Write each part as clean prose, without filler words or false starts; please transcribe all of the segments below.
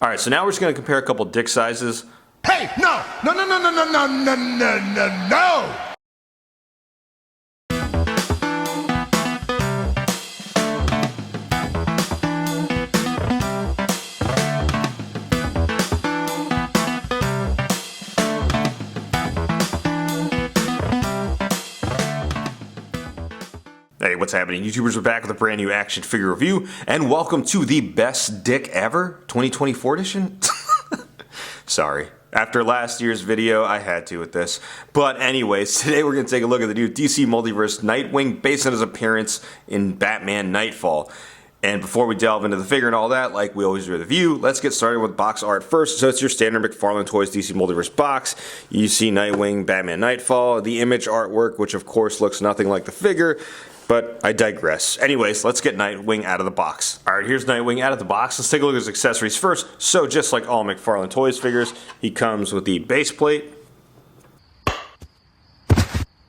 Alright, so now we're just going to compare a couple dick sizes. Hey, no! No, no, no, no, no, no, no, no, no, no! Hey, what's happening? YouTubers are back with a brand new action figure review, and welcome to the best dick ever 2024 edition. Sorry. After last year's video, I had to with this. But anyways, today we're going to take a look at the new DC Multiverse Nightwing based on his appearance in Batman Knightfall. And before we delve into the figure and all that, like we always do with the review, let's get started with box art first. So it's your standard McFarlane Toys DC Multiverse box. You see Nightwing, Batman Knightfall, the image artwork, which of course looks nothing like the figure. But I digress. Anyways, let's get Nightwing out of the box. Alright, here's Nightwing out of the box. Let's take a look at his accessories first. So just like all McFarlane Toys figures, he comes with the base plate.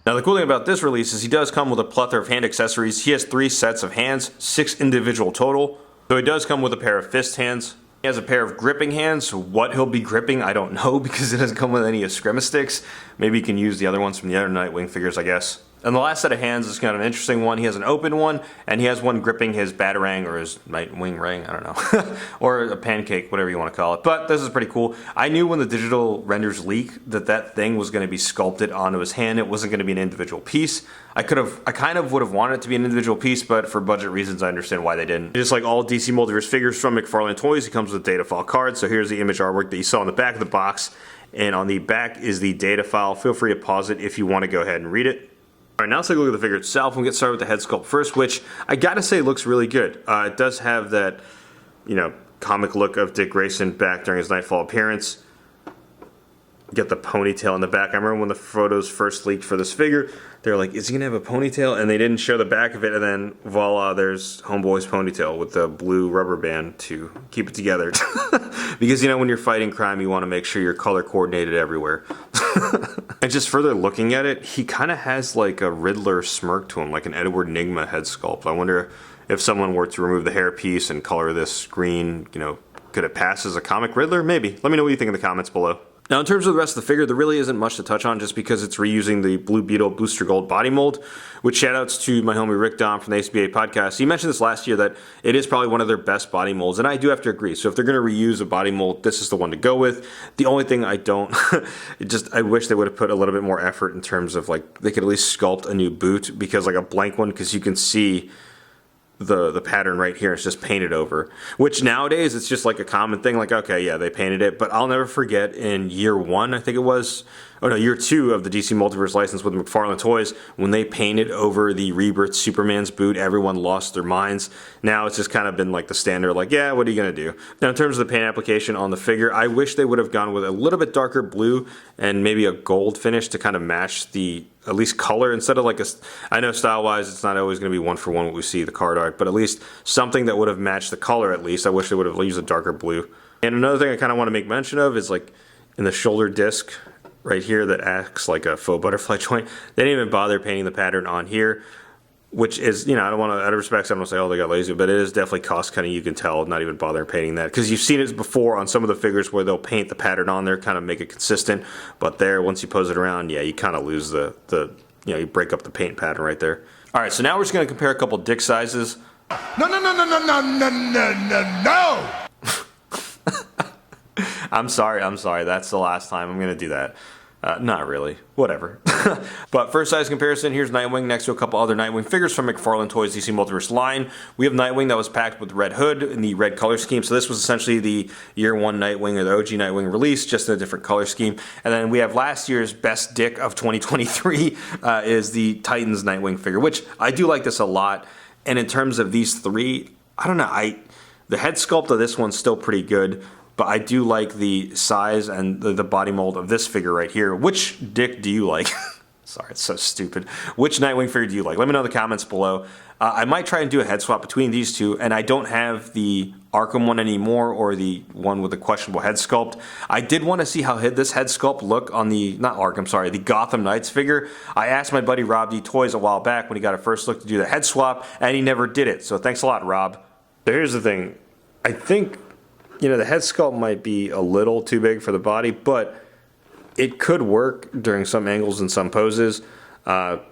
Now the cool thing about this release is he does come with a plethora of hand accessories. He has 3 sets of hands, 6 individual total. So he does come with a pair of fist hands. He has a pair of gripping hands. What he'll be gripping, I don't know, because it doesn't come with any Eskrima sticks. Maybe he can use the other ones from the other Nightwing figures, I guess. And the last set of hands is kind of an interesting one. He has an open one, and he has one gripping his Batarang or his Nightwing ring, I don't know. Or a pancake, whatever you want to call it. But this is pretty cool. I knew when the digital renders leaked that that thing was going to be sculpted onto his hand. It wasn't going to be an individual piece. I kind of would have wanted it to be an individual piece, but for budget reasons, I understand why they didn't. Just like all DC Multiverse figures from McFarlane Toys, he comes with a data file card. So here's the image artwork that you saw on the back of the box. And on the back is the data file. Feel free to pause it if you want to go ahead and read it. Alright, now let's take a look at the figure itself. We'll get started with the head sculpt first, which I gotta say looks really good. It does have that, comic look of Dick Grayson back during his Knightfall appearance. Get the ponytail in the back. I remember when the photos first leaked for this figure, they were like, is he gonna have a ponytail? And they didn't show the back of it, and then voila, there's Homeboy's ponytail with the blue rubber band to keep it together. Because when you're fighting crime, you want to make sure you're color coordinated everywhere. And just further looking at it, he kind of has like a Riddler smirk to him, like an Edward Nygma head sculpt. I wonder if someone were to remove the hairpiece and color this green, could it pass as a comic Riddler? Maybe. Let me know what you think in the comments below. Now in terms of the rest of the figure, there really isn't much to touch on just because it's reusing the Blue Beetle Booster Gold body mold, which shoutouts to my homie Rick Dom from the ACBA podcast. He mentioned this last year that it is probably one of their best body molds, and I do have to agree. So if they're going to reuse a body mold, this is the one to go with. The only thing I don't, I wish they would have put a little bit more effort in terms of like, they could at least sculpt a new boot, because like a blank one, because you can see the pattern right here is just painted over, which nowadays it's just like a common thing, like, okay, yeah, they painted it. But I'll never forget in year 1, I think it was, year 2 of the DC Multiverse license with McFarlane Toys, when they painted over the Rebirth Superman's boot, everyone lost their minds. Now it's just kind of been like the standard, like, yeah, what are you gonna do? Now in terms of the paint application on the figure, I wish they would have gone with a little bit darker blue and maybe a gold finish to kind of match the at least color, instead of like I know style-wise it's not always going to be one for one what we see the card art, but at least something that would have matched the color at least. I wish they would have used a darker blue. And another thing I kind of want to make mention of is like in the shoulder disc right here that acts like a faux butterfly joint, they didn't even bother painting the pattern on here, which is, I don't want to, out of respect, I'm going to say, oh, they got lazy, but it is definitely cost cutting. You can tell, not even bother painting that, because you've seen it before on some of the figures where they'll paint the pattern on there, kind of make it consistent, but there, once you pose it around, yeah, you kind of lose you break up the paint pattern right there. All right, so now we're just going to compare a couple dick sizes. No, no, no, no, no, no, no, no, no, no! I'm sorry, that's the last time I'm going to do that. Not really. Whatever. But first size comparison, here's Nightwing next to a couple other Nightwing figures from McFarlane Toys DC Multiverse line. We have Nightwing that was packed with red hood in the red color scheme. So this was essentially the year 1 Nightwing or the OG Nightwing release, just in a different color scheme. And then we have last year's best dick of 2023 is the Titans Nightwing figure, which I do like this a lot. And in terms of these 3, I don't know, the head sculpt of this one's still pretty good. But I do like the size and the body mold of this figure right here. Which dick do you like? Sorry, it's so stupid. Which Nightwing figure do you like? Let me know in the comments below. I might try and do a head swap between these two, and I don't have the Arkham one anymore or the one with the questionable head sculpt. I did want to see how this head sculpt look on the, not Arkham, sorry, the Gotham Knights figure. I asked my buddy Rob D Toys a while back when he got a first look to do the head swap, and he never did it. So thanks a lot, Rob. So here's the thing. I think You know, the head sculpt might be a little too big for the body, but it could work during some angles and some poses.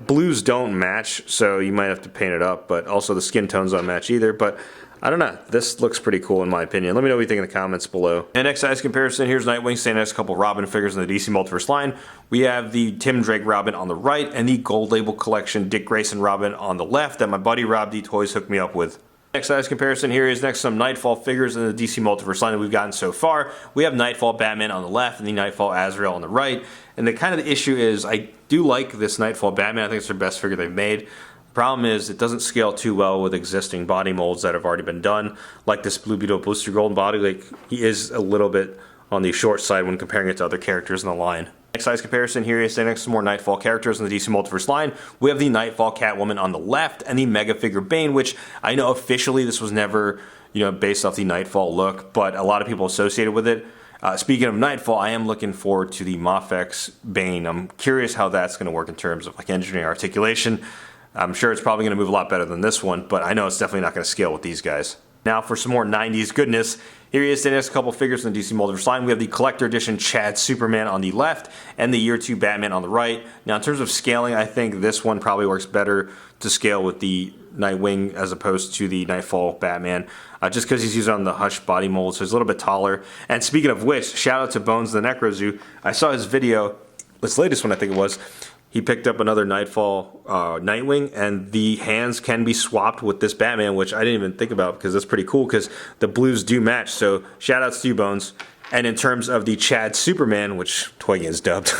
Blues don't match, so you might have to paint it up, but also the skin tones don't match either. But I don't know. This looks pretty cool in my opinion. Let me know what you think in the comments below. And next size comparison, here's Nightwing standing next to a couple Robin figures in the DC Multiverse line. We have the Tim Drake Robin on the right and the Gold Label Collection Dick Grayson Robin on the left that my buddy Rob D Toys hooked me up with. Next size comparison here is next to some Nightfall figures in the DC Multiverse line that we've gotten so far. We have Nightfall Batman on the left and the Nightfall Azrael on the right. And the kind of the issue is I do like this Nightfall Batman. I think it's their best figure they've made. The problem is it doesn't scale too well with existing body molds that have already been done. Like this Blue Beetle Booster Golden body, like he is a little bit on the short side when comparing it to other characters in the line. Next size comparison here is next to more Nightfall characters in the DC Multiverse line. We have the Nightfall Catwoman on the left and the Mega Figure Bane, which I know officially this was never, based off the Nightfall look, but a lot of people associated with it. Speaking of Nightfall, I am looking forward to the Mafex Bane. I'm curious how that's going to work in terms of like engineering articulation. I'm sure it's probably going to move a lot better than this one, but I know it's definitely not going to scale with these guys. Now for some more 90s goodness, here he is standing next to a couple figures in the DC Multiverse line. We have the Collector Edition Chad Superman on the left and the Year 2 Batman on the right. Now in terms of scaling, I think this one probably works better to scale with the Nightwing as opposed to the Nightfall Batman, just because he's used on the Hush body mold, so he's a little bit taller. And speaking of which, shout out to Bones the Necro Zoo. I saw his video, this latest one I think it was. He picked up another Nightfall Nightwing, and the hands can be swapped with this Batman, which I didn't even think about because that's pretty cool because the blues do match. So shout outs to you, Bones. And in terms of the Chad Superman, which Twiggy is dubbed,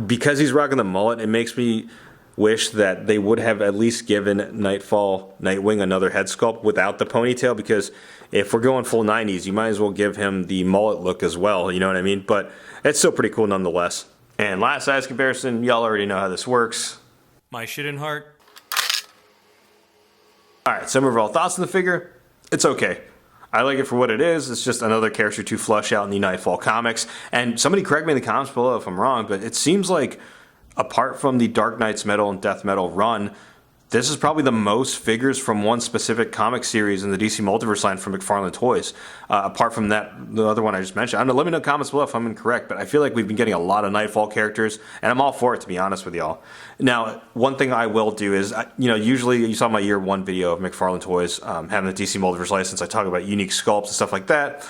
because he's rocking the mullet, it makes me wish that they would have at least given Nightfall Nightwing another head sculpt without the ponytail, because if we're going full 90s, you might as well give him the mullet look as well, you know what I mean? But it's still pretty cool nonetheless. And last size comparison, y'all already know how this works. My shit in heart. Alright, some overall thoughts on the figure. It's okay. I like it for what it is. It's just another character to flush out in the Nightfall comics. And somebody correct me in the comments below if I'm wrong, but it seems like apart from the Dark Knight's Metal and Death Metal run, this is probably the most figures from one specific comic series in the DC Multiverse line from McFarlane Toys. Apart from that, the other one I just mentioned. I don't know, let me know in the comments below if I'm incorrect, but I feel like we've been getting a lot of Nightfall characters, and I'm all for it, to be honest with y'all. Now, one thing I will do is, usually you saw my year one video of McFarlane Toys having the DC Multiverse license. I talk about unique sculpts and stuff like that.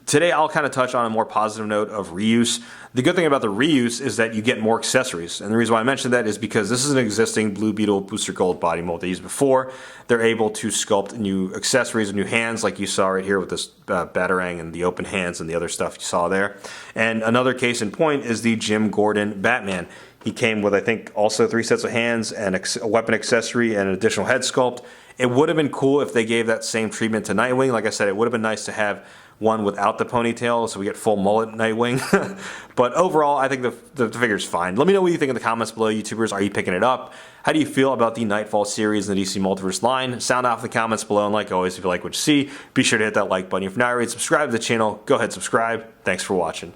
Today, I'll kind of touch on a more positive note of reuse. The good thing about the reuse is that you get more accessories. And the reason why I mentioned that is because this is an existing Blue Beetle Booster Gold body mold they used before. They're able to sculpt new accessories and new hands like you saw right here with this Batarang and the open hands and the other stuff you saw there. And another case in point is the Jim Gordon Batman. He came with, I think, also 3 sets of hands and a weapon accessory and an additional head sculpt. It would have been cool if they gave that same treatment to Nightwing. Like I said, it would have been nice to have one without the ponytail, so we get full mullet Nightwing. But overall, I think the figure's fine. Let me know what you think in the comments below, YouTubers. Are you picking it up? How do you feel about the Nightfall series in the DC Multiverse line? Sound off in the comments below, and like always, if you like what you see, be sure to hit that like button. If not already, subscribe to the channel. Go ahead, subscribe. Thanks for watching.